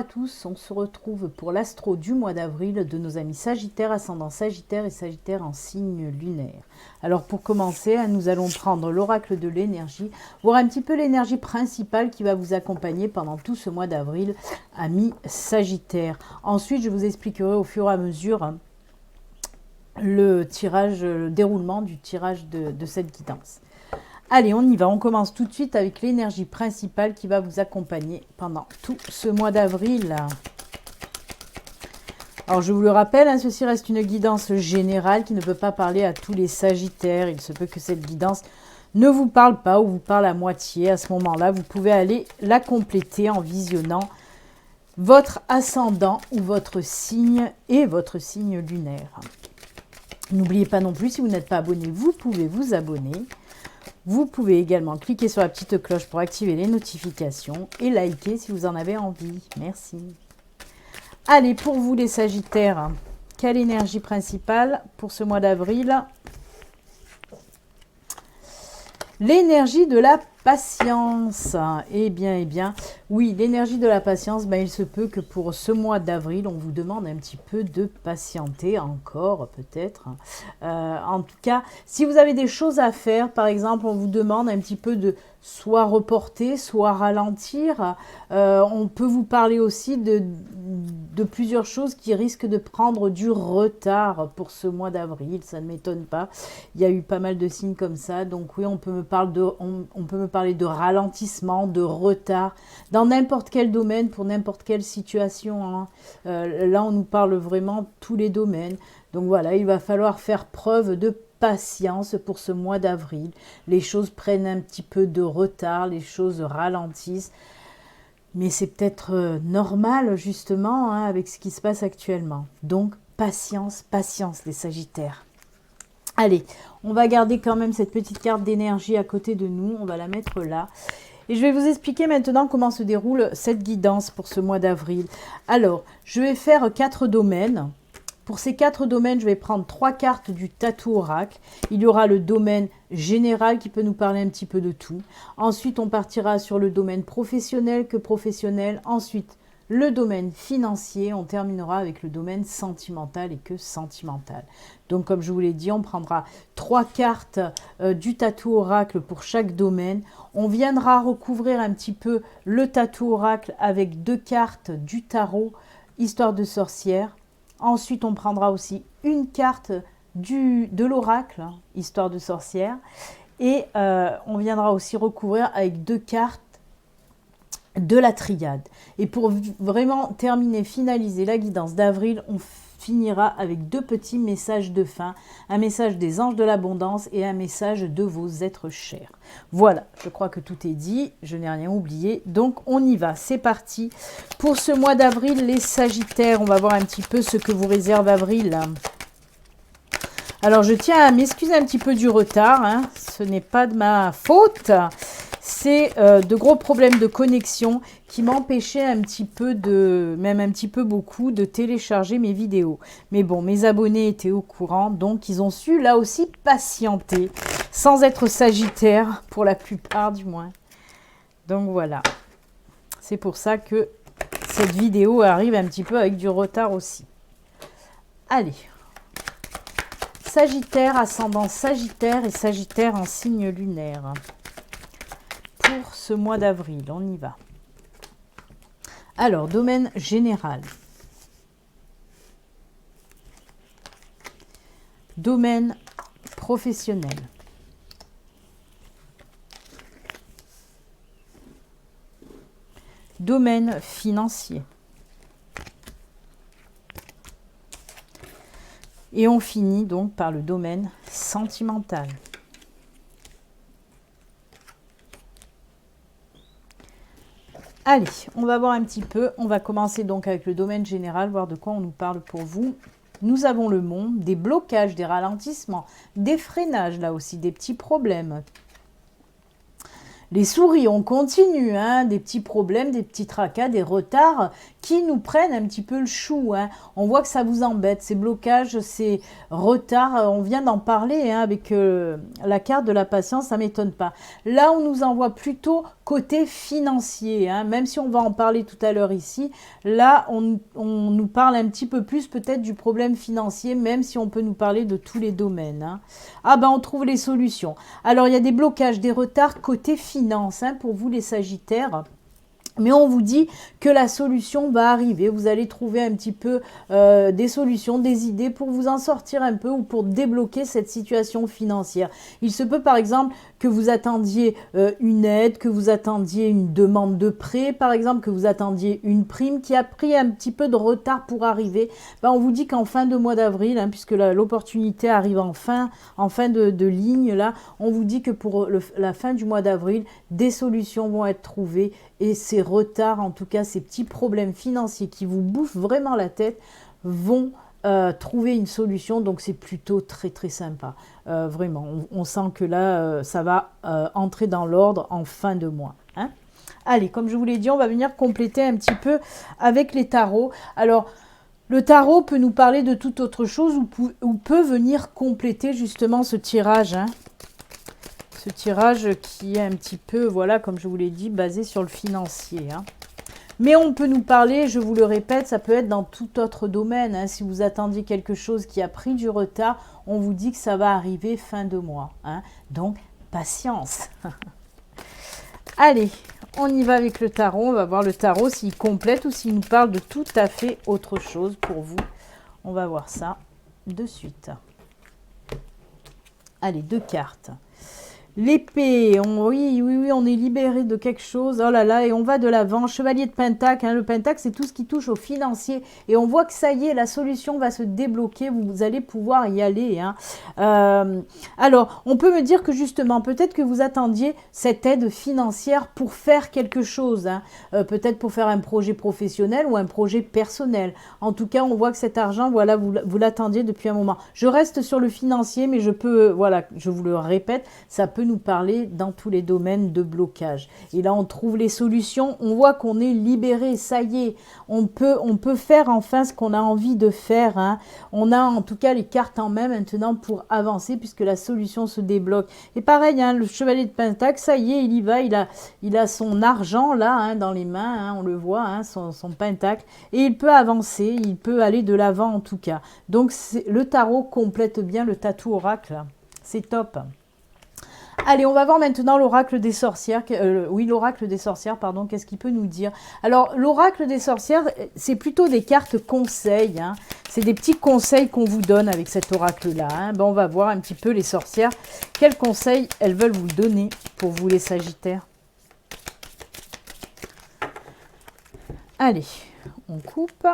tous, on se retrouve pour l'astro du mois d'avril de nos amis Sagittaire, ascendant Sagittaire et Sagittaire en signe lunaire. Alors pour commencer, nous allons prendre l'oracle de l'énergie, voir un petit peu l'énergie principale qui va vous accompagner pendant tout ce mois d'avril, amis Sagittaire. Ensuite, je vous expliquerai au fur et à mesure le tirage, le déroulement du tirage de cette guidance. Allez, on y va. On commence tout de suite avec l'énergie principale qui va vous accompagner pendant tout ce mois d'avril. Alors, je vous le rappelle, ceci reste une guidance générale qui ne peut pas parler à tous les Sagittaires. Il se peut que cette guidance ne vous parle pas ou vous parle à moitié. À ce moment-là, vous pouvez aller la compléter en visionnant votre ascendant ou votre signe et votre signe lunaire. N'oubliez pas non plus, si vous n'êtes pas abonné, vous pouvez vous abonner. Vous pouvez également cliquer sur la petite cloche pour activer les notifications et liker si vous en avez envie. Merci. Allez, pour vous les Sagittaires, quelle énergie principale pour ce mois d'avril? L'énergie de la patience. Eh bien, oui, l'énergie de la patience, il se peut que pour ce mois d'avril, on vous demande un petit peu de patienter encore, peut-être. En tout cas, si vous avez des choses à faire, par exemple, on vous demande un petit peu de soit reporter, soit ralentir. On peut vous parler aussi de plusieurs choses qui risquent de prendre du retard pour ce mois d'avril. Ça ne m'étonne pas. Il y a eu pas mal de signes comme ça. Donc oui, on peut me parler de ralentissement, de retard, dans n'importe quel domaine, pour n'importe quelle situation. Là, on nous parle vraiment tous les domaines. Donc voilà, il va falloir faire preuve de patience pour ce mois d'avril. Les choses prennent un petit peu de retard, les choses ralentissent. Mais c'est peut-être normal, justement, avec ce qui se passe actuellement. Donc, patience, patience, les Sagittaires. Allez, on va garder quand même cette petite carte d'énergie à côté de nous. On va la mettre là. Et je vais vous expliquer maintenant comment se déroule cette guidance pour ce mois d'avril. Alors, je vais faire 4 domaines. Pour ces 4 domaines, je vais prendre 3 cartes du Tatou Oracle. Il y aura le domaine général qui peut nous parler un petit peu de tout. Ensuite, on partira sur le domaine professionnel que professionnel. Ensuite, le domaine financier. On terminera avec le domaine sentimental et que sentimental. Donc, comme je vous l'ai dit, on prendra 3 cartes du Tatou Oracle pour chaque domaine. On viendra recouvrir un petit peu le Tatou Oracle avec 2 cartes du tarot, histoire de sorcière. Ensuite, on prendra aussi une carte de l'oracle, histoire de sorcière. Et on viendra aussi recouvrir avec 2 cartes de la triade. Et pour vraiment terminer, finaliser la guidance d'avril, on finira avec 2 petits messages de fin. Un message des anges de l'abondance et un message de vos êtres chers. Voilà, je crois que tout est dit. Je n'ai rien oublié. Donc, on y va. C'est parti. Pour ce mois d'avril, les Sagittaires, on va voir un petit peu ce que vous réserve avril. Alors, je tiens à m'excuser un petit peu du retard. Ce n'est pas de ma faute. C'est de gros problèmes de connexion qui m'empêchaient un petit peu même un petit peu beaucoup, de télécharger mes vidéos. Mais bon, mes abonnés étaient au courant, donc ils ont su là aussi patienter, sans être Sagittaire, pour la plupart du moins. Donc voilà, c'est pour ça que cette vidéo arrive un petit peu avec du retard aussi. Allez, Sagittaire, ascendant Sagittaire et Sagittaire en signe lunaire. Pour ce mois d'avril, on y va. Alors, domaine général. Domaine professionnel. Domaine financier. Et on finit donc par le domaine sentimental. Allez, on va voir un petit peu. On va commencer donc avec le domaine général, voir de quoi on nous parle pour vous. Nous avons le monde, des blocages, des ralentissements, des freinages, là aussi, des petits problèmes. les souris, on continue, hein, des petits problèmes, des petits tracas, des retards qui nous prennent un petit peu le chou. Hein. On voit que ça vous embête, ces blocages, ces retards, on vient d'en parler hein, avec la carte de la patience, ça ne m'étonne pas. Là, on nous envoie plutôt côté financier, hein, même si on va en parler tout à l'heure ici. Là, on nous parle un petit peu plus peut-être du problème financier, même si on peut nous parler de tous les domaines. Hein. Ah ben, on trouve les solutions. Alors, il y a des blocages, des retards côté finance, hein, pour vous les Sagittaires. Mais on vous dit que la solution va arriver. Vous allez trouver un petit peu des solutions, des idées pour vous en sortir un peu ou pour débloquer cette situation financière. Il se peut par exemple que vous attendiez une aide, que vous attendiez une demande de prêt, par exemple, que vous attendiez une prime qui a pris un petit peu de retard pour arriver. Ben, on vous dit qu'en fin de mois d'avril, hein, puisque l'opportunité arrive en fin de ligne, là, on vous dit que pour la fin du mois d'avril, des solutions vont être trouvées et ces retards, en tout cas ces petits problèmes financiers qui vous bouffent vraiment la tête, vont trouver une solution. Donc c'est plutôt très très sympa. Vraiment, on sent que là, ça va entrer dans l'ordre en fin de mois. Hein. Allez, comme je vous l'ai dit, on va venir compléter un petit peu avec les tarots. Alors, le tarot peut nous parler de toute autre chose ou peut venir compléter justement ce tirage. Hein. Ce tirage qui est un petit peu, voilà, comme je vous l'ai dit, basé sur le financier. Hein. Mais on peut nous parler, je vous le répète, ça peut être dans tout autre domaine. Hein. Si vous attendiez quelque chose qui a pris du retard, on vous dit que ça va arriver fin de mois. Hein. Donc, patience. Allez, on y va avec le tarot. On va voir le tarot s'il complète ou s'il nous parle de tout à fait autre chose pour vous. On va voir ça de suite. Allez, 2 cartes. L'épée, oui, on est libéré de quelque chose, oh là là, et on va de l'avant. Chevalier de Pentacle, hein, le Pentacle, c'est tout ce qui touche au financier, et on voit que ça y est, la solution va se débloquer, vous allez pouvoir y aller. Hein. Alors, on peut me dire que justement, peut-être que vous attendiez cette aide financière pour faire quelque chose, hein, peut-être pour faire un projet professionnel ou un projet personnel. En tout cas, on voit que cet argent, voilà, vous l'attendiez depuis un moment. Je reste sur le financier, mais je peux, voilà, je vous le répète, ça peut nous parler dans tous les domaines de blocage. Et là, on trouve les solutions. On voit qu'on est libéré. Ça y est, on peut faire enfin ce qu'on a envie de faire. Hein. On a en tout cas les cartes en main maintenant pour avancer puisque la solution se débloque. Et pareil, hein, le chevalier de Pentacle, ça y est, il y va. Il a son argent là hein, dans les mains. Hein, on le voit, hein, son Pentacle. Et il peut avancer. Il peut aller de l'avant en tout cas. Donc, le tarot complète bien le tatou oracle. C'est top. Allez, on va voir maintenant l'oracle des sorcières. Oui, l'oracle des sorcières, pardon, qu'est-ce qu'il peut nous dire? Alors, l'oracle des sorcières, c'est plutôt des cartes conseils. Hein. C'est des petits conseils qu'on vous donne avec cet oracle-là. Hein. Ben, on va voir un petit peu les sorcières. Quels conseils elles veulent vous donner pour vous, les Sagittaires? Allez, on coupe.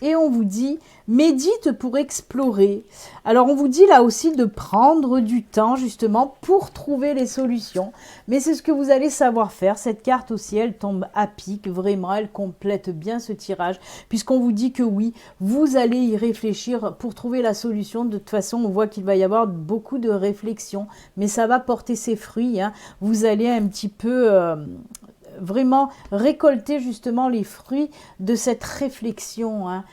Et on vous dit, médite pour explorer. Alors, on vous dit là aussi de prendre du temps, justement, pour trouver les solutions. Mais c'est ce que vous allez savoir faire. Cette carte aussi, elle tombe à pic, vraiment, elle complète bien ce tirage, puisqu'on vous dit que oui, vous allez y réfléchir pour trouver la solution. De toute façon, on voit qu'il va y avoir beaucoup de réflexion, mais ça va porter ses fruits. Hein. Vous allez un petit peu... vraiment récolter justement les fruits de cette réflexion. Hein.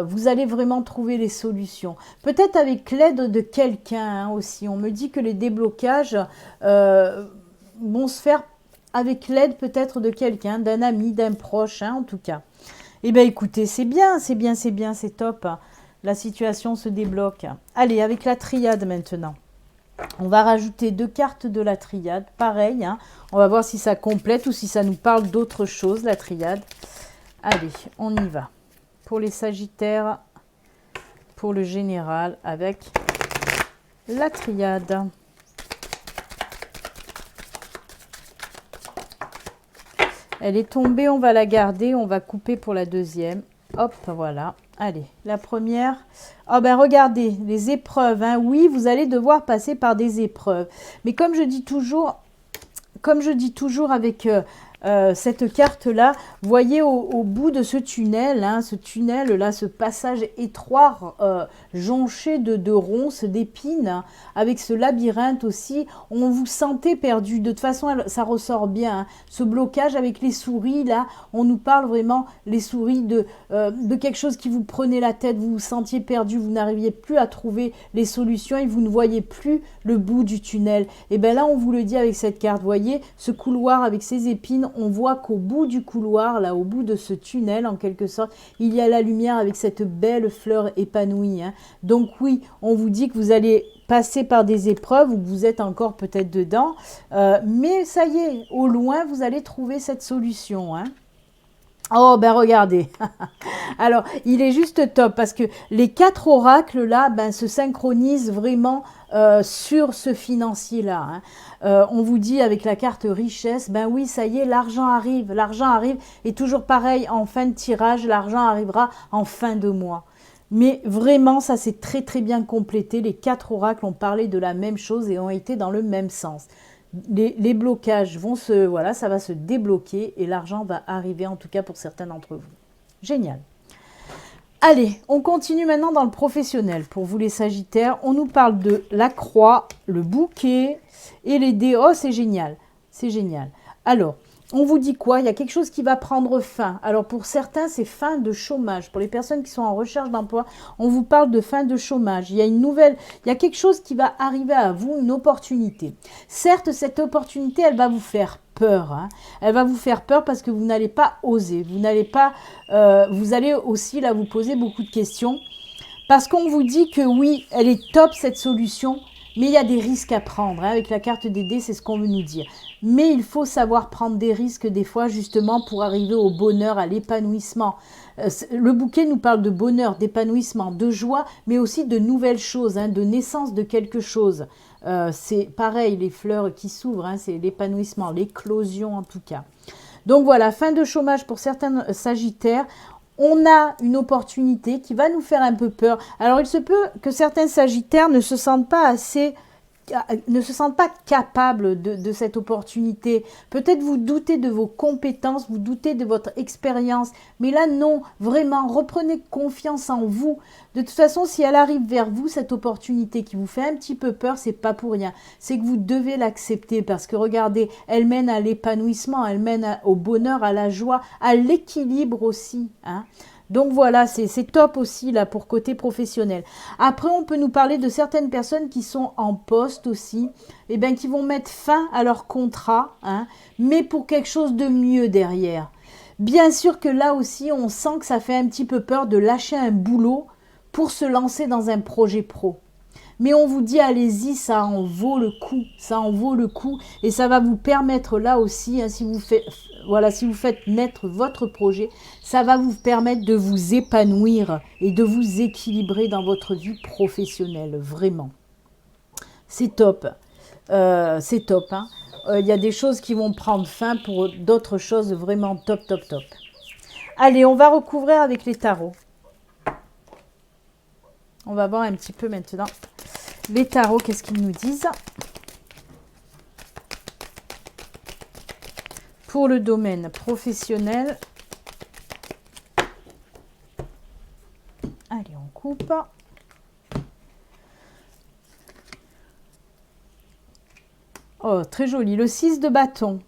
Vous allez vraiment trouver les solutions. Peut-être avec l'aide de quelqu'un hein, aussi. On me dit que les déblocages vont se faire avec l'aide peut-être de quelqu'un, d'un ami, d'un proche, hein, en tout cas. Eh bien écoutez, c'est bien, c'est top. La situation se débloque. Allez, avec la triade maintenant. On va rajouter 2 cartes de la triade, pareil, hein. On va voir si ça complète ou si ça nous parle d'autre chose, la triade. Allez, on y va. Pour les Sagittaires, pour le général, avec la triade. Elle est tombée, on va la garder, on va couper pour la deuxième. Hop, voilà. Allez, la première. Oh ben regardez, les épreuves. Hein. Oui, vous allez devoir passer par des épreuves. Mais comme je dis toujours avec cette carte-là, voyez au bout de ce tunnel, hein, ce tunnel-là, ce passage étroit, jonché de ronces, d'épines, hein, avec ce labyrinthe aussi, on vous sentait perdu. De toute façon, ça ressort bien. Hein. Ce blocage avec les souris, là, on nous parle vraiment, les souris, de quelque chose qui vous prenait la tête, vous vous sentiez perdu, vous n'arriviez plus à trouver les solutions et vous ne voyez plus le bout du tunnel. Et bien là, on vous le dit avec cette carte, voyez, ce couloir avec ces épines, on voit qu'au bout du couloir, là, au bout de ce tunnel, en quelque sorte, il y a la lumière avec cette belle fleur épanouie. Hein. Donc oui, on vous dit que vous allez passer par des épreuves ou que vous êtes encore peut-être dedans, mais ça y est, au loin, vous allez trouver cette solution. Hein. Oh, ben regardez. Alors, il est juste top parce que les 4 oracles là ben, se synchronisent vraiment sur ce financier-là. Hein. On vous dit avec la carte richesse, ben oui, ça y est, l'argent arrive et toujours pareil, en fin de tirage, l'argent arrivera en fin de mois. Mais vraiment, ça s'est très très bien complété. Les 4 oracles ont parlé de la même chose et ont été dans le même sens. Les blocages vont voilà, ça va se débloquer et l'argent va arriver, en tout cas pour certains d'entre vous. Génial. Allez, on continue maintenant dans le professionnel. Pour vous les Sagittaires, on nous parle de la croix, le bouquet et les dés. Oh, c'est génial, c'est génial. Alors, on vous dit quoi? Il y a quelque chose qui va prendre fin. Alors, pour certains, c'est fin de chômage. Pour les personnes qui sont en recherche d'emploi, on vous parle de fin de chômage. Il y a quelque chose qui va arriver à vous, une opportunité. Certes, cette opportunité, elle va vous faire peur. Hein. Elle va vous faire peur parce que vous n'allez pas oser. Vous allez aussi là vous poser beaucoup de questions. Parce qu'on vous dit que oui, elle est top cette solution, mais il y a des risques à prendre. Hein. Avec la carte des dés, c'est ce qu'on veut nous dire. Mais il faut savoir prendre des risques des fois justement pour arriver au bonheur, à l'épanouissement. Le bouquet nous parle de bonheur, d'épanouissement, de joie, mais aussi de nouvelles choses, hein, de naissance de quelque chose. C'est pareil, les fleurs qui s'ouvrent, hein, c'est l'épanouissement, l'éclosion en tout cas. Donc voilà, fin de chômage pour certains Sagittaires. On a une opportunité qui va nous faire un peu peur. Alors il se peut que certains Sagittaires ne se sentent pas capables de cette opportunité. Peut-être vous doutez de vos compétences, vous doutez de votre expérience. Mais là, non, vraiment, reprenez confiance en vous. De toute façon, si elle arrive vers vous, cette opportunité qui vous fait un petit peu peur, c'est pas pour rien. C'est que vous devez l'accepter parce que regardez, elle mène à l'épanouissement, elle mène au bonheur, à la joie, à l'équilibre aussi. Hein. Donc voilà, c'est top aussi là pour côté professionnel. Après, on peut nous parler de certaines personnes qui sont en poste aussi, et bien qui vont mettre fin à leur contrat, hein, mais pour quelque chose de mieux derrière. Bien sûr que là aussi, on sent que ça fait un petit peu peur de lâcher un boulot pour se lancer dans un projet pro. Mais on vous dit, allez-y, ça en vaut le coup, ça en vaut le coup, et ça va vous permettre là aussi, hein, si vous faites naître votre projet, ça va vous permettre de vous épanouir et de vous équilibrer dans votre vie professionnelle, vraiment. C'est top, c'est top. Hein. Y a des choses qui vont prendre fin pour d'autres choses vraiment top, top, top. Allez, on va recouvrir avec les tarots. On va voir un petit peu maintenant les tarots, qu'est-ce qu'ils nous disent pour le domaine professionnel. Allez, on coupe. Oh, très joli. Le 6 de bâton.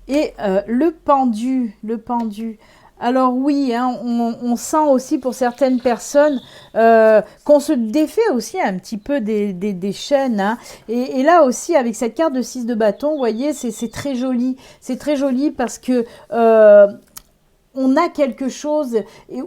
Et le pendu. Le pendu. Alors oui, hein, on sent aussi pour certaines personnes qu'on se défait aussi un petit peu des chaînes. Hein. Et là aussi, avec cette carte de 6 de bâton, vous voyez, c'est très joli. C'est très joli parce que on a quelque chose,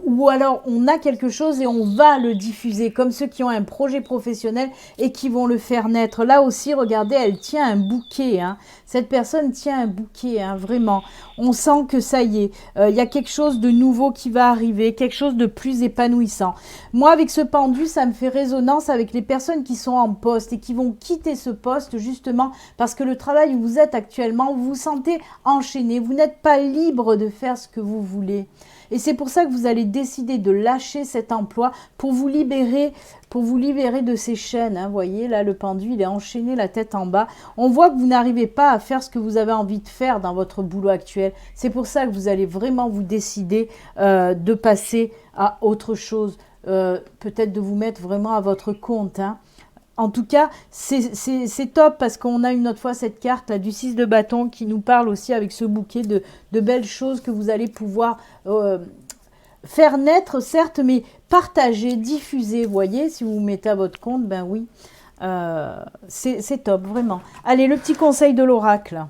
ou alors on a quelque chose et on va le diffuser, comme ceux qui ont un projet professionnel et qui vont le faire naître. Là aussi, regardez, elle tient un bouquet. Hein. Cette personne tient un bouquet, hein, vraiment. On sent que ça y est, il y a quelque chose de nouveau qui va arriver, quelque chose de plus épanouissant. Moi, avec ce pendu, ça me fait résonance avec les personnes qui sont en poste et qui vont quitter ce poste justement parce que le travail où vous êtes actuellement, vous vous sentez enchaîné, vous n'êtes pas libre de faire ce que vous voulez. voulez. Et c'est pour ça que vous allez décider de lâcher cet emploi pour vous libérer de ces chaînes. Hein. Vous voyez, là, le pendu, il est enchaîné, la tête en bas. On voit que vous n'arrivez pas à faire ce que vous avez envie de faire dans votre boulot actuel. C'est pour ça que vous allez vraiment vous décider de passer à autre chose. Peut-être de vous mettre vraiment à votre compte. Hein. En tout cas, c'est top parce qu'on a une autre fois cette carte là, du 6 de bâton qui nous parle aussi avec ce bouquet de belles choses que vous allez pouvoir faire naître, certes, mais partager, diffuser. Vous voyez, si vous vous mettez à votre compte, ben oui, c'est top, vraiment. Allez, le petit conseil de l'oracle.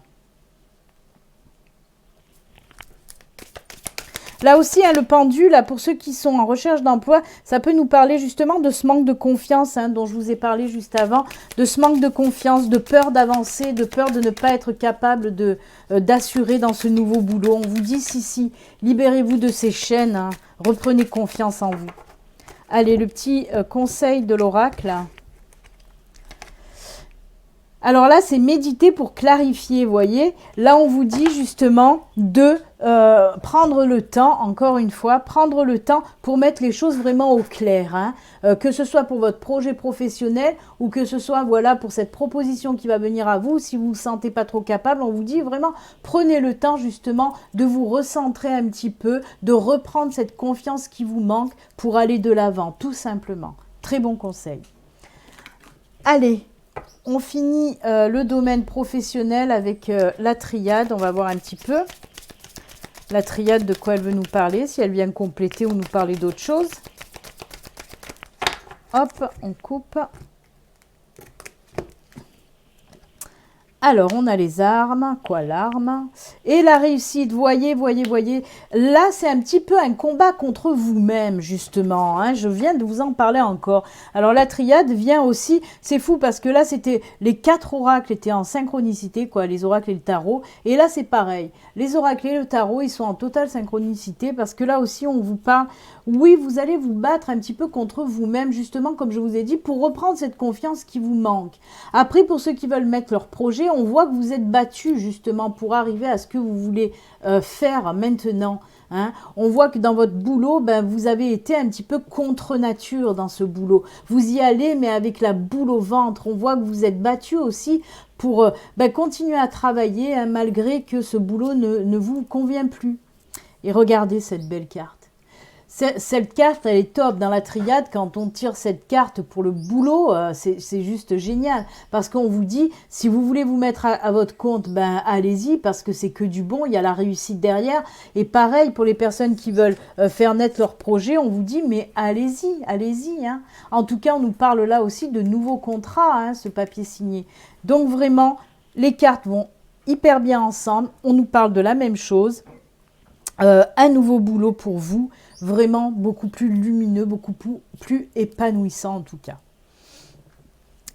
Là aussi, hein, le pendu, là, pour ceux qui sont en recherche d'emploi, ça peut nous parler justement de ce manque de confiance hein, dont je vous ai parlé juste avant, de ce manque de confiance, de peur d'avancer, de peur de ne pas être capable d'assurer dans ce nouveau boulot. On vous dit, si, libérez-vous de ces chaînes, hein, reprenez confiance en vous. Allez, le petit conseil de l'oracle. Alors là, c'est méditer pour clarifier, vous voyez. Là, on vous dit justement de prendre le temps, encore une fois, prendre le temps pour mettre les choses vraiment au clair. Hein. Que ce soit pour votre projet professionnel ou que ce soit voilà, pour cette proposition qui va venir à vous. Si vous ne vous sentez pas trop capable, on vous dit vraiment, prenez le temps justement de vous recentrer un petit peu, de reprendre cette confiance qui vous manque pour aller de l'avant, tout simplement. Très bon conseil. Allez. On finit le domaine professionnel avec la triade. On va voir un petit peu la triade, de quoi elle veut nous parler, si elle vient compléter ou nous parler d'autre chose. Hop, on coupe. Alors, on a les armes, quoi l'arme, et la réussite, voyez, là c'est un petit peu un combat contre vous-même justement, hein. Je viens de vous en parler encore. Alors la triade vient aussi, c'est fou parce que là c'était, les 4 oracles étaient en synchronicité, quoi, les oracles et le tarot, et là c'est pareil, les oracles et le tarot ils sont en totale synchronicité parce que là aussi on vous parle, oui vous allez vous battre un petit peu contre vous-même justement comme je vous ai dit, pour reprendre cette confiance qui vous manque. Après pour ceux qui veulent mettre leur projet, on voit que vous êtes battu justement pour arriver à ce que vous voulez faire maintenant. Hein. On voit que dans votre boulot, ben, vous avez été un petit peu contre nature dans ce boulot. Vous y allez, mais avec la boule au ventre. On voit que vous êtes battu aussi pour continuer à travailler hein, malgré que ce boulot ne vous convient plus. Et regardez cette belle carte. Cette carte, elle est top dans la triade. Quand on tire cette carte pour le boulot, c'est juste génial. Parce qu'on vous dit, si vous voulez vous mettre à votre compte, ben allez-y, parce que c'est que du bon, il y a la réussite derrière. Et pareil, pour les personnes qui veulent faire naître leur projet, on vous dit, mais allez-y, allez-y. Hein. En tout cas, on nous parle là aussi de nouveaux contrats, hein, ce papier signé. Donc vraiment, les cartes vont hyper bien ensemble. On nous parle de la même chose. Un nouveau boulot pour vous, vraiment beaucoup plus lumineux, beaucoup plus épanouissant en tout cas.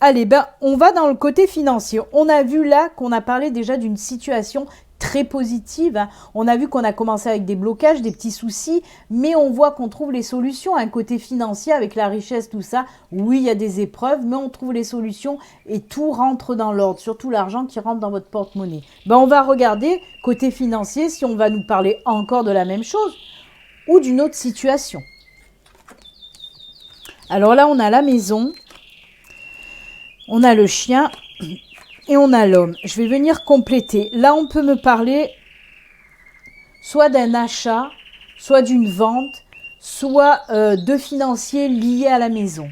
Allez, ben, on va dans le côté financier. On a vu là qu'on a parlé déjà d'une situation très positive. Hein. On a vu qu'on a commencé avec des blocages, des petits soucis, mais on voit qu'on trouve les solutions. Un côté financier avec la richesse, tout ça. Oui, il y a des épreuves, mais on trouve les solutions et tout rentre dans l'ordre, surtout l'argent qui rentre dans votre porte-monnaie. Ben, on va regarder côté financier si on va nous parler encore de la même chose ou d'une autre situation. Alors là, on a la maison, on a le chien et on a l'homme. Je vais venir compléter. Là, on peut me parler soit d'un achat, soit d'une vente, soit de financiers liés à la maison.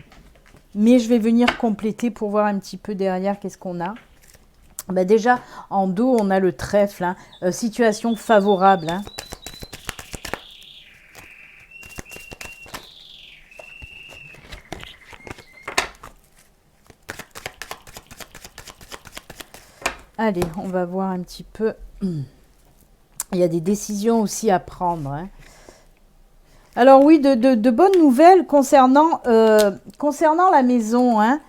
Mais je vais venir compléter pour voir un petit peu derrière qu'est-ce qu'on a. Ben déjà, en dos, on a le trèfle, hein, situation favorable. Hein. Allez, on va voir un petit peu. Il y a des décisions aussi à prendre. Hein. Alors oui, de bonnes nouvelles concernant la maison. Hein.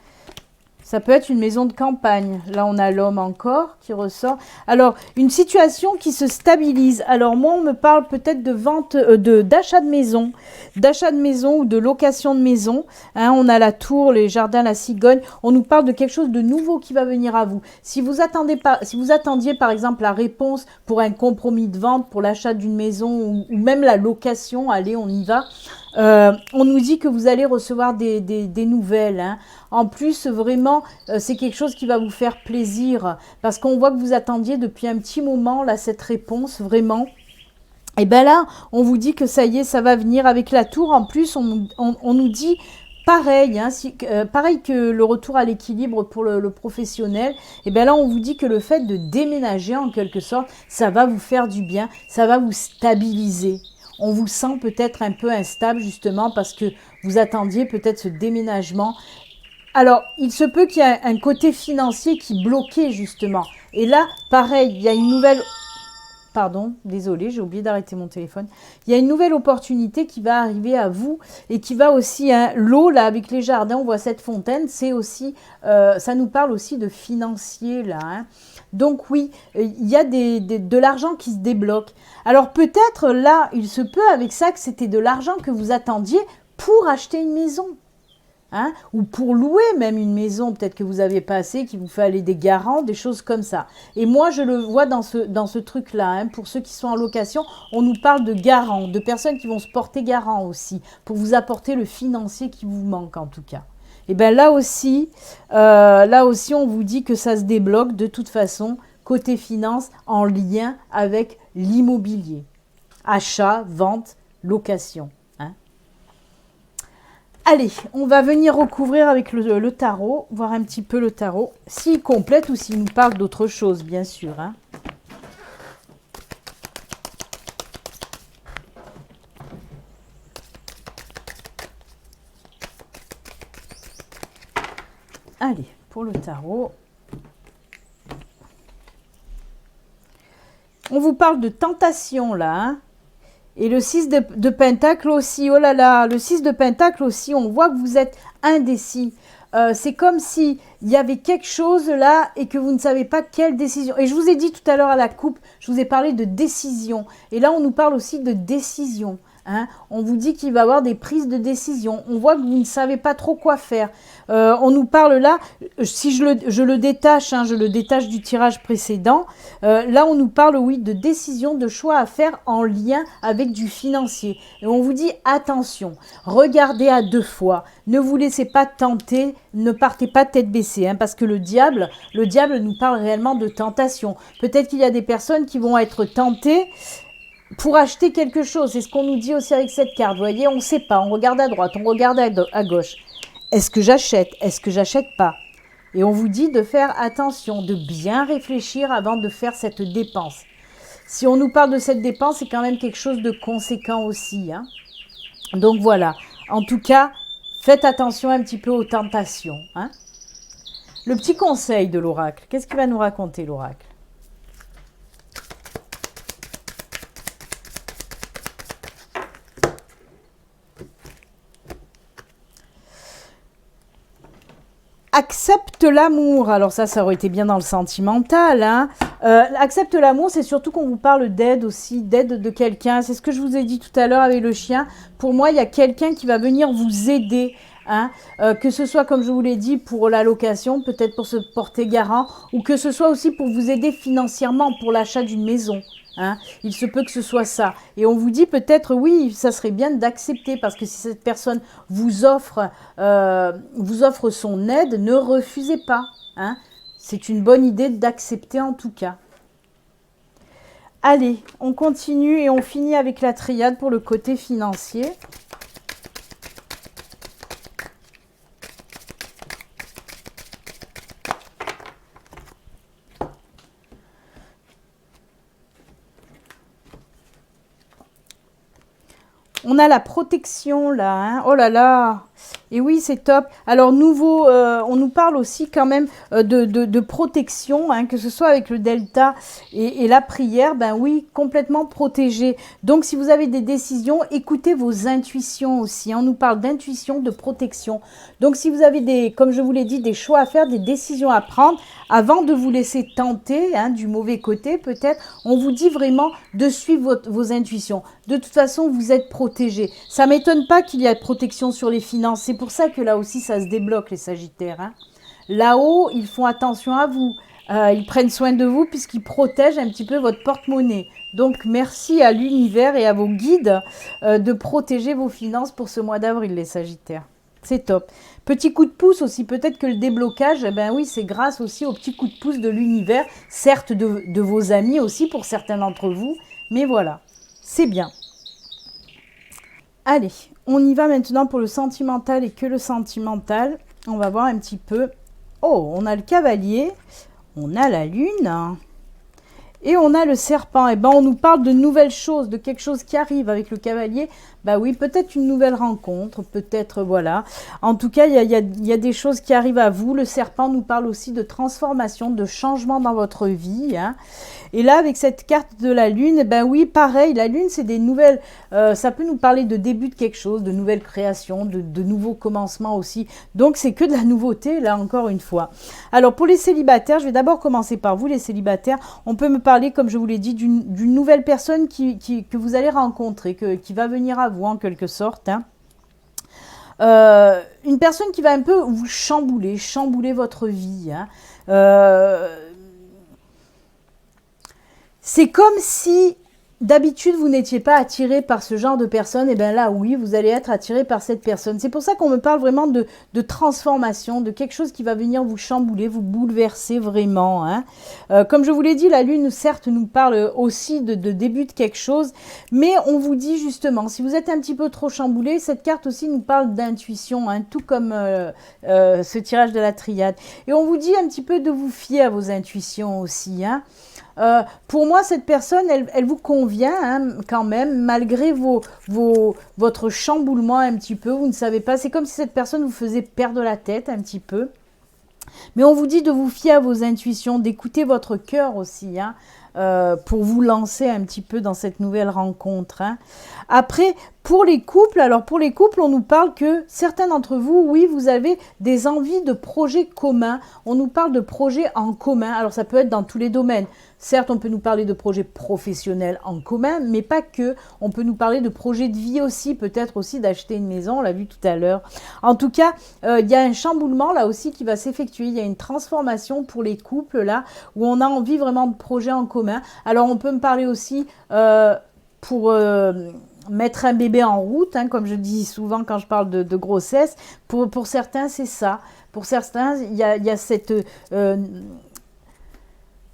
Ça peut être une maison de campagne. Là, on a l'homme encore qui ressort. Alors, une situation qui se stabilise. Alors, moi, on me parle peut-être de vente, d'achat de maison. D'achat de maison ou de location de maison. Hein, on a la tour, les jardins, la cigogne. On nous parle de quelque chose de nouveau qui va venir à vous. Si vous attendiez, par exemple, la réponse pour un compromis de vente, pour l'achat d'une maison ou même la location, allez, on y va. On nous dit que vous allez recevoir des nouvelles. Hein. En plus, vraiment, c'est quelque chose qui va vous faire plaisir parce qu'on voit que vous attendiez depuis un petit moment là cette réponse, vraiment. Et bien là, on vous dit que ça y est, ça va venir avec la tour. En plus, on nous dit pareil, hein, pareil que le retour à l'équilibre pour le professionnel. Et bien là, on vous dit que le fait de déménager en quelque sorte, ça va vous faire du bien, ça va vous stabiliser. On vous sent peut-être un peu instable justement parce que vous attendiez peut-être ce déménagement. Alors, il se peut qu'il y ait un côté financier qui bloquait justement. Et là, pareil, il y a une nouvelle... Pardon, désolé, j'ai oublié d'arrêter mon téléphone. Il y a une nouvelle opportunité qui va arriver à vous et qui va aussi, hein, l'eau là avec les jardins, on voit cette fontaine, c'est aussi, ça nous parle aussi de financier là. Hein. Donc oui, il y a de l'argent qui se débloque. Alors peut-être là, il se peut avec ça que c'était de l'argent que vous attendiez pour acheter une maison. Hein, ou pour louer même une maison, peut-être que vous n'avez pas assez, qu'il vous fallait des garants, des choses comme ça. Et moi, je le vois dans ce truc-là. Hein, pour ceux qui sont en location, on nous parle de garants, de personnes qui vont se porter garant aussi, pour vous apporter le financier qui vous manque en tout cas. Et bien là aussi, on vous dit que ça se débloque de toute façon, côté finance, en lien avec l'immobilier. Achat, vente, location. Allez, on va venir recouvrir avec le tarot, voir un petit peu le tarot, s'il complète ou s'il nous parle d'autre chose, bien sûr. Hein. Allez, pour le tarot. On vous parle de tentation, là, hein. Et le 6 de Pentacle aussi, oh là là, le 6 de Pentacle aussi, on voit que vous êtes indécis. C'est comme s'il y avait quelque chose là et que vous ne savez pas quelle décision. Et je vous ai dit tout à l'heure à la coupe, je vous ai parlé de décision. Et là, on nous parle aussi de décision. Hein. On vous dit qu'il va y avoir des prises de décision. On voit que vous ne savez pas trop quoi faire. On nous parle là, si je le détache, hein, je le détache du tirage précédent, là on nous parle, oui, de décision, de choix à faire en lien avec du financier. Et on vous dit, attention, regardez à deux fois, ne vous laissez pas tenter, ne partez pas tête baissée, hein, parce que le diable nous parle réellement de tentation. Peut-être qu'il y a des personnes qui vont être tentées pour acheter quelque chose. C'est ce qu'on nous dit aussi avec cette carte. Vous voyez, on ne sait pas. On regarde à droite, on regarde à gauche. Est-ce que j'achète? Est-ce que j'achète pas? Et on vous dit de faire attention, de bien réfléchir avant de faire cette dépense. Si on nous parle de cette dépense, c'est quand même quelque chose de conséquent aussi. Hein. Donc voilà. En tout cas, faites attention un petit peu aux tentations. Hein. Le petit conseil de l'oracle. Qu'est-ce qu'il va nous raconter l'oracle? Accepte l'amour. Alors ça aurait été bien dans le sentimental. Hein. Accepte l'amour, c'est surtout qu'on vous parle d'aide aussi, d'aide de quelqu'un. C'est ce que je vous ai dit tout à l'heure avec le chien. Pour moi, il y a quelqu'un qui va venir vous aider. Hein. Que ce soit, comme je vous l'ai dit, pour la location, peut-être pour se porter garant, ou que ce soit aussi pour vous aider financièrement pour l'achat d'une maison. Hein, il se peut que ce soit ça. Et on vous dit peut-être, oui, ça serait bien d'accepter, parce que si cette personne vous offre son aide, ne refusez pas. Hein. C'est une bonne idée d'accepter en tout cas. Allez, on continue et on finit avec la triade pour le côté financier. On a la protection là, hein. Oh là là, Et oui, c'est top. Alors, nouveau, on nous parle aussi quand même de protection, hein, que ce soit avec le delta et la prière, ben oui, complètement protégé. Donc, si vous avez des décisions, écoutez vos intuitions aussi. On nous parle d'intuition, de protection. Donc, si vous avez comme je vous l'ai dit, des choix à faire, des décisions à prendre, avant de vous laisser tenter, hein, du mauvais côté peut-être, on vous dit vraiment de suivre vos intuitions. De toute façon, vous êtes protégé. Ça ne m'étonne pas qu'il y ait protection sur les finances. C'est pour ça que là aussi, ça se débloque, les Sagittaires. Hein. Là-haut, ils font attention à vous. Ils prennent soin de vous puisqu'ils protègent un petit peu votre porte-monnaie. Donc, merci à l'univers et à vos guides de protéger vos finances pour ce mois d'avril, les Sagittaires. C'est top. Petit coup de pouce aussi, peut-être que le déblocage, ben oui, c'est grâce aussi au petit coup de pouce de l'univers, certes de vos amis aussi pour certains d'entre vous, mais voilà, c'est bien. Allez, on y va maintenant pour le sentimental et que le sentimental. On va voir un petit peu. Oh, on a le cavalier, on a la lune et on a le serpent. Et ben, on nous parle de nouvelles choses, de quelque chose qui arrive avec le cavalier. Bah oui, peut-être une nouvelle rencontre, peut-être, voilà. En tout cas, il y a des choses qui arrivent à vous. Le serpent nous parle aussi de transformation, de changement dans votre vie. Hein. Et là, avec cette carte de la lune, ben oui, pareil, la lune, c'est des nouvelles... ça peut nous parler de début de quelque chose, de nouvelles créations, de nouveaux commencements aussi. Donc, c'est que de la nouveauté, là, encore une fois. Alors, pour les célibataires, je vais d'abord commencer par vous, les célibataires. On peut me parler, comme je vous l'ai dit, d'une nouvelle personne que vous allez rencontrer, qui va venir à vous, en quelque sorte. Hein. Une personne qui va un peu vous chambouler votre vie. Hein. C'est comme si d'habitude vous n'étiez pas attiré par ce genre de personne, et bien là oui, vous allez être attiré par cette personne. C'est pour ça qu'on me parle vraiment de transformation, de quelque chose qui va venir vous chambouler, vous bouleverser vraiment. Hein. Comme je vous l'ai dit, la lune certes nous parle aussi de début de quelque chose, mais on vous dit justement, si vous êtes un petit peu trop chamboulé, cette carte aussi nous parle d'intuition, hein, tout comme ce tirage de la triade. Et on vous dit un petit peu de vous fier à vos intuitions aussi, hein. Pour moi, cette personne, elle vous convient hein, quand même, malgré votre chamboulement un petit peu. Vous ne savez pas, c'est comme si cette personne vous faisait perdre la tête un petit peu. Mais on vous dit de vous fier à vos intuitions, d'écouter votre cœur aussi, hein, pour vous lancer un petit peu dans cette nouvelle rencontre. Hein. Après, pour les couples, on nous parle que certains d'entre vous, oui, vous avez des envies de projets communs. On nous parle de projets en commun. Alors, ça peut être dans tous les domaines. Certes, on peut nous parler de projets professionnels en commun, mais pas que. On peut nous parler de projets de vie aussi, peut-être aussi d'acheter une maison, on l'a vu tout à l'heure. En tout cas, il y a un chamboulement là aussi qui va s'effectuer. Il y a une transformation pour les couples là, où on a envie vraiment de projets en commun. Alors, on peut me parler aussi pour... mettre un bébé en route, hein, comme je dis souvent quand je parle de grossesse. Pour certains, c'est ça. Pour certains, il y a cette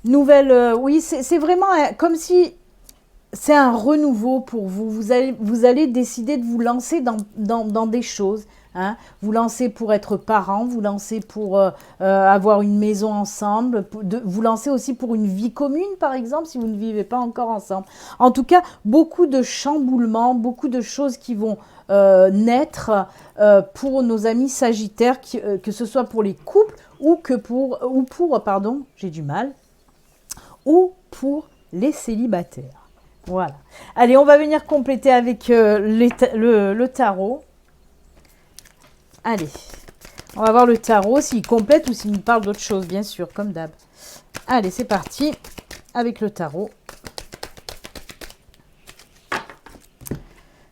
nouvelle... oui, c'est vraiment comme si c'est un renouveau pour vous. Vous allez décider de vous lancer dans des choses. Hein. Vous lancez pour être parent, vous lancez pour avoir une maison ensemble, vous lancez aussi pour une vie commune, par exemple, si vous ne vivez pas encore ensemble. En tout cas, beaucoup de chamboulements, beaucoup de choses qui vont naître pour nos amis sagittaires, que ce soit pour les couples ou pour les célibataires. Voilà. Allez, on va venir compléter avec le tarot. Allez, on va voir le tarot, s'il complète ou s'il nous parle d'autre chose, bien sûr, comme d'hab. Allez, c'est parti avec le tarot.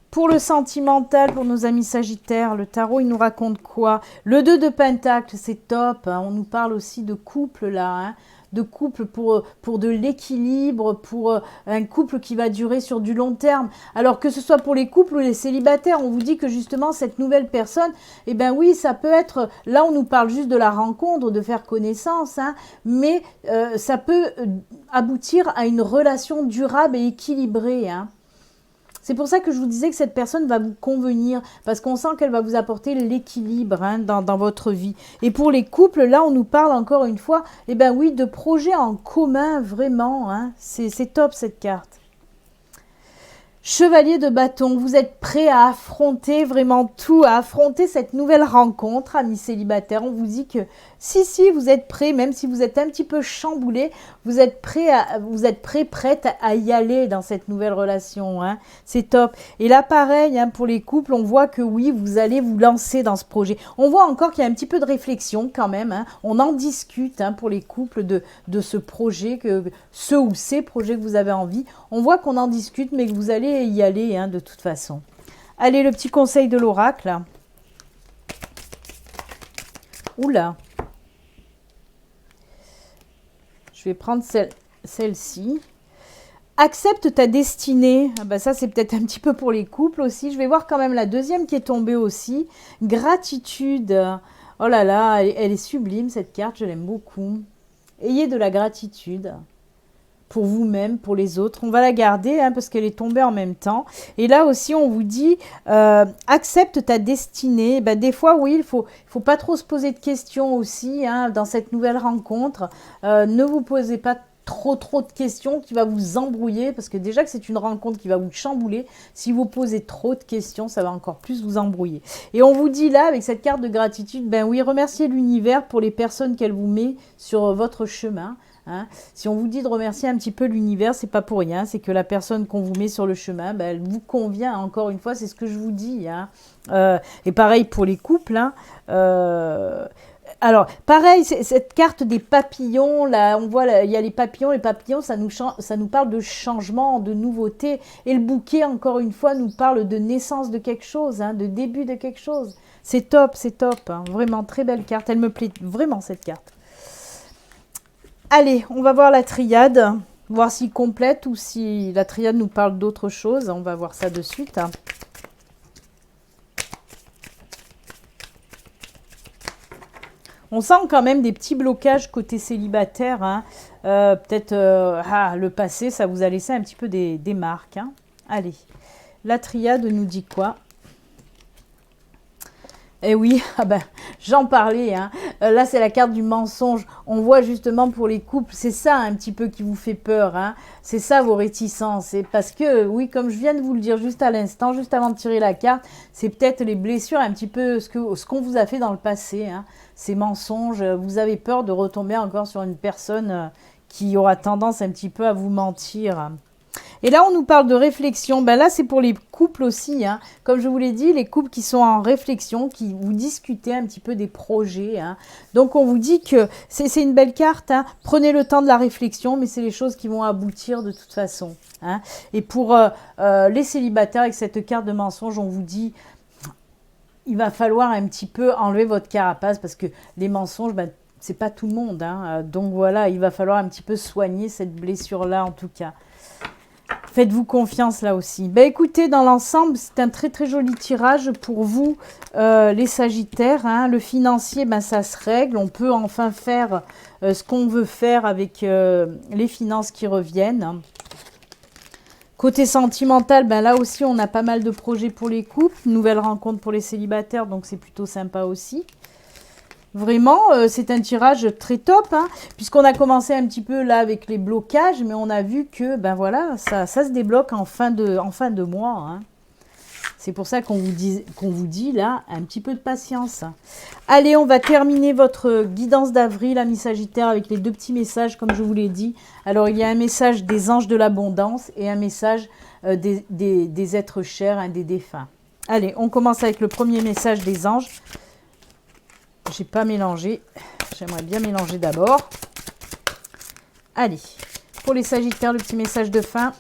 Pour le sentimental, pour nos amis sagittaires, le tarot, il nous raconte quoi? Le 2 de Pentacle, c'est top. Hein. On nous parle aussi de couple, là. Hein. De couple pour de l'équilibre, pour un couple qui va durer sur du long terme. Alors que ce soit pour les couples ou les célibataires, on vous dit que justement cette nouvelle personne, eh bien oui, ça peut être, là on nous parle juste de la rencontre, de faire connaissance, hein, mais ça peut aboutir à une relation durable et équilibrée, hein. C'est pour ça que je vous disais que cette personne va vous convenir, parce qu'on sent qu'elle va vous apporter l'équilibre hein, dans votre vie. Et pour les couples, là, on nous parle encore une fois, eh bien oui, de projets en commun, vraiment. Hein, c'est top, cette carte. Chevalier de bâton, vous êtes prêt à affronter vraiment tout, à affronter cette nouvelle rencontre, amis célibataires. On vous dit que si, vous êtes prêt, même si vous êtes un petit peu chamboulé, vous êtes prête à y aller dans cette nouvelle relation. Hein. C'est top. Et là, pareil, hein, pour les couples, on voit que oui, vous allez vous lancer dans ce projet. On voit encore qu'il y a un petit peu de réflexion quand même. Hein. On en discute hein, pour les couples de ce projet, ce ou ces projets que vous avez envie. On voit qu'on en discute, mais que vous allez y aller hein, de toute façon. Allez, le petit conseil de l'oracle. Oula. Je vais prendre celle-ci. Accepte ta destinée. Ah ben ça, c'est peut-être un petit peu pour les couples aussi. Je vais voir quand même la deuxième qui est tombée aussi. Gratitude. Oh là là, elle est sublime cette carte, je l'aime beaucoup. Ayez de la gratitude. Pour vous-même, pour les autres. On va la garder hein, parce qu'elle est tombée en même temps. Et là aussi, on vous dit, accepte ta destinée. Ben, des fois, oui, il faut pas trop se poser de questions aussi hein, dans cette nouvelle rencontre. Ne vous posez pas trop de questions qui va vous embrouiller parce que déjà que c'est une rencontre qui va vous chambouler. Si vous posez trop de questions, ça va encore plus vous embrouiller. Et on vous dit là, avec cette carte de gratitude, ben oui, remerciez l'univers pour les personnes qu'elle vous met sur votre chemin. Hein. Si on vous dit de remercier un petit peu l'univers, c'est pas pour rien, c'est que la personne qu'on vous met sur le chemin, ben, elle vous convient, encore une fois, c'est ce que je vous dis. Hein. Et pareil pour les couples. Hein. Alors, pareil, cette carte des papillons, là, on voit, là, il y a les papillons, ça nous parle de changement, de nouveauté. Et le bouquet, encore une fois, nous parle de naissance de quelque chose, hein, de début de quelque chose. C'est top, hein, vraiment, très belle carte, elle me plaît vraiment, cette carte. Allez, on va voir la triade, voir s'il complète ou si la triade nous parle d'autre chose. On va voir ça de suite. On sent quand même des petits blocages côté célibataire. Hein. Peut-être le passé, ça vous a laissé un petit peu des marques. Hein. Allez, la triade nous dit quoi ? Eh oui, ah ben, j'en parlais. Hein. Là, c'est la carte du mensonge. On voit justement pour les couples, c'est ça un petit peu qui vous fait peur. Hein. C'est ça vos réticences. C'est parce que, oui, comme je viens de vous le dire juste à l'instant, juste avant de tirer la carte, c'est peut-être les blessures, un petit peu ce qu'on vous a fait dans le passé. Hein. Ces mensonges, vous avez peur de retomber encore sur une personne qui aura tendance un petit peu à vous mentir. Et là, on nous parle de réflexion. Ben là, c'est pour les couples aussi. Hein. Comme je vous l'ai dit, les couples qui sont en réflexion, qui vous discutez un petit peu des projets. Hein. Donc, on vous dit que c'est une belle carte. Hein. Prenez le temps de la réflexion, mais c'est les choses qui vont aboutir de toute façon. Hein. Et pour les célibataires, avec cette carte de mensonge, on vous dit... Il va falloir un petit peu enlever votre carapace parce que les mensonges... Ben, c'est pas tout le monde. Hein. Donc, voilà, il va falloir un petit peu soigner cette blessure-là, en tout cas. Faites-vous confiance là aussi. Ben écoutez, dans l'ensemble, c'est un très joli tirage pour vous, les Sagittaires. Hein. Le financier, ben, ça se règle. On peut enfin faire ce qu'on veut faire avec les finances qui reviennent. Côté sentimental, ben là aussi, on a pas mal de projets pour les couples. Nouvelle rencontre pour les célibataires, donc c'est plutôt sympa aussi. Vraiment, c'est un tirage très top, hein, puisqu'on a commencé un petit peu là avec les blocages, mais on a vu que ben voilà, ça se débloque en fin de mois. Hein. C'est pour ça qu'on vous dit là un petit peu de patience. Allez, on va terminer votre guidance d'avril, amis Sagittaire, avec les deux petits messages, comme je vous l'ai dit. Alors, il y a un message des anges de l'abondance et un message des êtres chers, hein, des défunts. Allez, on commence avec le premier message des anges. J'ai pas mélangé. J'aimerais bien mélanger d'abord. Allez, pour les Sagittaires, le petit message de fin.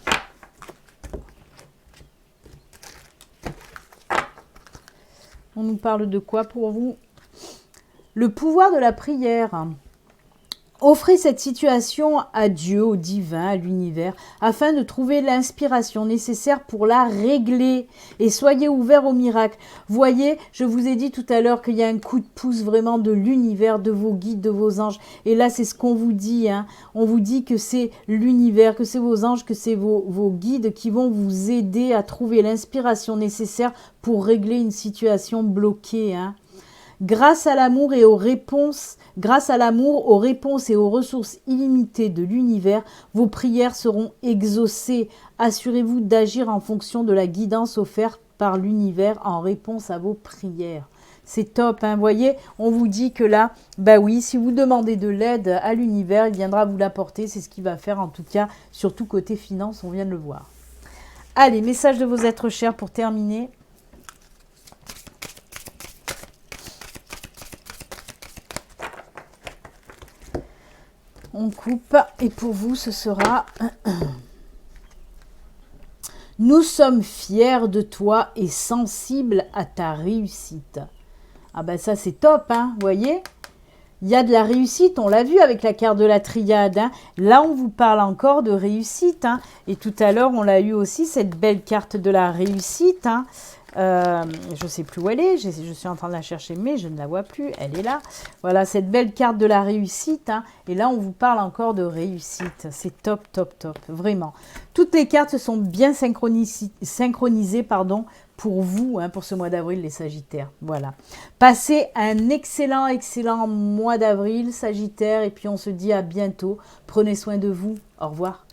On nous parle de quoi pour vous? Le pouvoir de la prière. Offrez cette situation à Dieu, au divin, à l'univers, afin de trouver l'inspiration nécessaire pour la régler. Et soyez ouverts au miracle. Voyez, je vous ai dit tout à l'heure qu'il y a un coup de pouce vraiment de l'univers, de vos guides, de vos anges. Et là, c'est ce qu'on vous dit. Hein. On vous dit que c'est l'univers, que c'est vos anges, que c'est vos guides qui vont vous aider à trouver l'inspiration nécessaire pour régler une situation bloquée. Hein. Grâce à l'amour et aux réponses, grâce à l'amour, aux réponses et aux ressources illimitées de l'univers, vos prières seront exaucées. Assurez-vous d'agir en fonction de la guidance offerte par l'univers en réponse à vos prières. C'est top, hein, vous voyez, on vous dit que là, bah oui, si vous demandez de l'aide à l'univers, il viendra vous l'apporter, c'est ce qu'il va faire en tout cas, surtout côté finance, on vient de le voir. Allez, message de vos êtres chers pour terminer. On coupe et pour vous ce sera « Nous sommes fiers de toi et sensibles à ta réussite. » Ah ben ça c'est top, hein, vous voyez. Il y a de la réussite, on l'a vu avec la carte de la triade. Hein. Là on vous parle encore de réussite. Hein. Et tout à l'heure on l'a eu aussi, cette belle carte de la réussite. Hein. Je ne sais plus où elle est, je suis en train de la chercher, mais je ne la vois plus, elle est là. Voilà, cette belle carte de la réussite, hein, et là, on vous parle encore de réussite. C'est top, top, top, vraiment. Toutes les cartes sont bien synchronisées pardon, pour vous, hein, pour ce mois d'avril, les Sagittaires. Voilà. Passez un excellent, excellent mois d'avril, Sagittaire, et puis on se dit à bientôt. Prenez soin de vous. Au revoir.